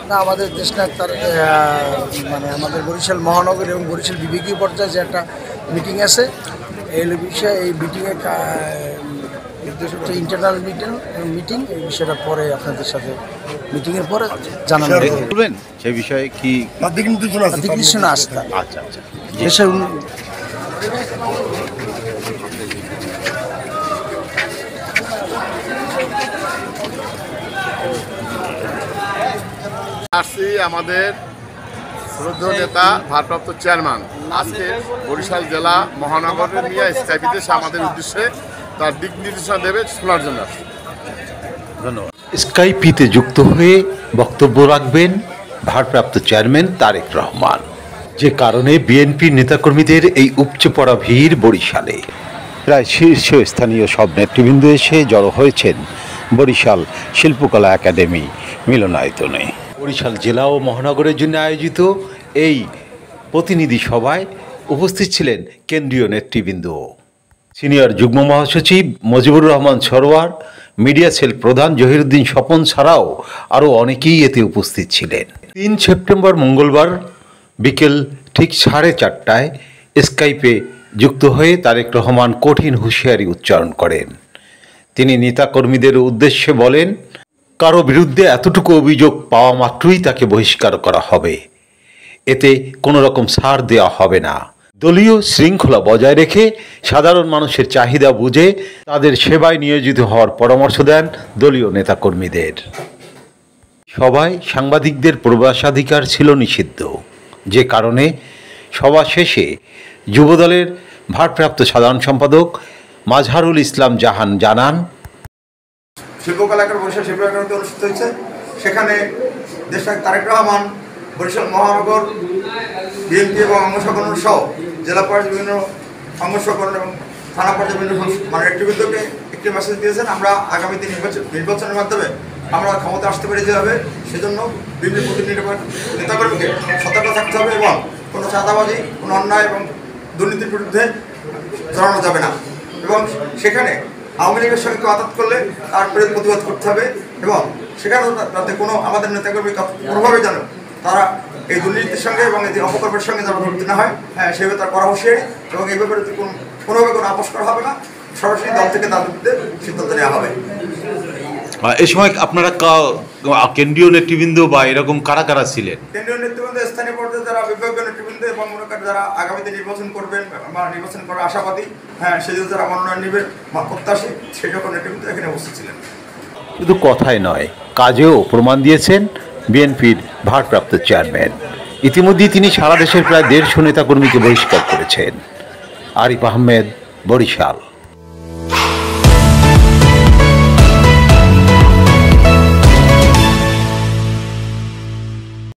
না, আমাদের দেশনায়ক মানে আমাদের বরিশাল মহানগর এবং বরিশাল বিভাগীয় পর্যায়ে যে একটা মিটিং আছে, এই বিষয়ে এই মিটিংয়ের নির্দেশ হচ্ছে ইন্টারনাল মিটিং। এই বিষয়টা পরে আপনাদের সাথে মিটিংয়ের পরে জানানো বলবেন সেই বিষয়ে কি দিক নির্দেশনা আসতে। আচ্ছা আচ্ছা, দেশের আসছি আমাদের শ্রদ্ধেয় নেতা ভারপ্রাপ্ত চেয়ারম্যান আজকে বরিশাল জেলা মহানগরের নিয়ে স্কাইপিতে আমাদের উদ্দেশ্যে তার দিক নির্দেশনা দেবে শোনার জন্য। ধন্যবাদ। স্কাইপিতে যুক্ত হয়ে বক্তব্য রাখবেন ভারপ্রাপ্ত চেয়ারম্যান তারেক রহমান। যে কারণে বিএনপির নেতাকর্মীদের এই উপচে পড়া ভিড় বরিশালে। প্রায় শীর্ষস্থানীয় সব নেতৃবৃন্দ এসে জড়ো হয়েছেন বরিশাল শিল্পকলা একাডেমি মিলনায়তনে। বরিশাল জেলা ও মহানগরের জন্য আয়োজিত এই প্রতিনিধি সভায় উপস্থিত ছিলেন কেন্দ্রীয় নেতৃবৃন্দ, সিনিয়র যুগ্ম মহাসচিব মজিবুর রহমান সরোয়ার, মিডিয়া সেল প্রধান জহিরুদ্দিন স্বপন ছাড়াও আরও অনেকেই এতে উপস্থিত ছিলেন। 3 সেপ্টেম্বর মঙ্গলবার বিকেল ঠিক 4:30টায় স্কাইপে যুক্ত হয়ে তারেক রহমান কঠিন হুঁশিয়ারি উচ্চারণ করেন। তিনি নেতাকর্মীদের উদ্দেশ্যে বলেন, কারো বিরুদ্ধে এতটুকু অভিযোগ পাওয়া মাত্রই তাকে বহিষ্কার করা হবে, এতে কোনো রকম ছাড় দেওয়া হবে না। দলীয় শৃঙ্খলা বজায় রেখে সাধারণ মানুষের চাহিদা বুঝে তাদের সেবায় নিয়োজিত হওয়ার পরামর্শ দেন দলীয় নেতাকর্মীদের। সভায় সাংবাদিকদের প্রবেশাধিকার ছিল নিষিদ্ধ, যে কারণে সভা শেষে যুবদলের ভারপ্রাপ্ত সাধারণ সম্পাদক মাজহারুল ইসলাম জাহান জানান, শিল্পকলা একাডেমি বরিশাল শিল্প একাডেমিতে অনুষ্ঠিত হয়েছে। সেখানে দেশনায়ক তারেক রহমান বরিশাল মহানগর বিএনপি এবং অঙ্গসংগঠন সহ জেলা পর্যায়ে বিভিন্ন অঙ্গসংগঠন এবং থানা পর্যায়ে বিভিন্ন মানে নেতৃবৃন্দকে একটি মেসেজ দিয়েছেন, আমরা আগামীতে নির্বাচনের মাধ্যমে আমরা ক্ষমতা আসতে পেরে যেতে হবে, সেজন্য বিভিন্ন প্রতিনিধি নেতাকর্মীকে সতর্ক থাকতে হবে এবং কোনো চাঁদাবাজি, কোনো অন্যায় এবং দুর্নীতির বিরুদ্ধে জড়ানো যাবে না। এবং সেখানে আওয়ামী লীগের সঙ্গে আঘাত করলে তার বিরুদ্ধে প্রতিবাদ করতে হবে এবং সেখানেও যাতে কোনো আমাদের নেতাকর্মী কোনোভাবে যেন তারা এই দুর্নীতির সঙ্গে এবং এই অপকর্মের সঙ্গে যেন জড়িত না হয়, হ্যাঁ সেভাবে তার করা হুঁশিয়ারি এবং এই ব্যাপারে কোনোভাবে কোনো আপোষ করা হবে না, সরাসরি দল থেকে তার বিরুদ্ধে সিদ্ধান্ত নেওয়া হবে। এই সময় আপনারা কেন্দ্রীয় নেতৃবৃন্দ বা এরকম কারা কারা ছিলেন? কেন্দ্রীয় নেতৃবৃন্দ, স্থানীয় পর্যায়ে যারা বিভাগীয় নেতৃবৃন্দ এবং মনে করেন যারা আগামীতে নির্বাচন করবেন বা নির্বাচন করার আশাবাদী, হ্যাঁ সেজন্য যারা মনোনয়ন নেবেন বা প্রত্যাশী, সেই সকল নেতৃবৃন্দ এখানে উপস্থিত ছিলেন। শুধু কথাই নয়, কাজেও প্রমাণ দিয়েছেন বিএনপির ভারপ্রাপ্ত চেয়ারম্যান। ইতিমধ্যেই তিনি সারা দেশের প্রায় 150 নেতাকর্মীকে বহিষ্কার করেছেন। আরিফ আহমেদ, বরিশাল।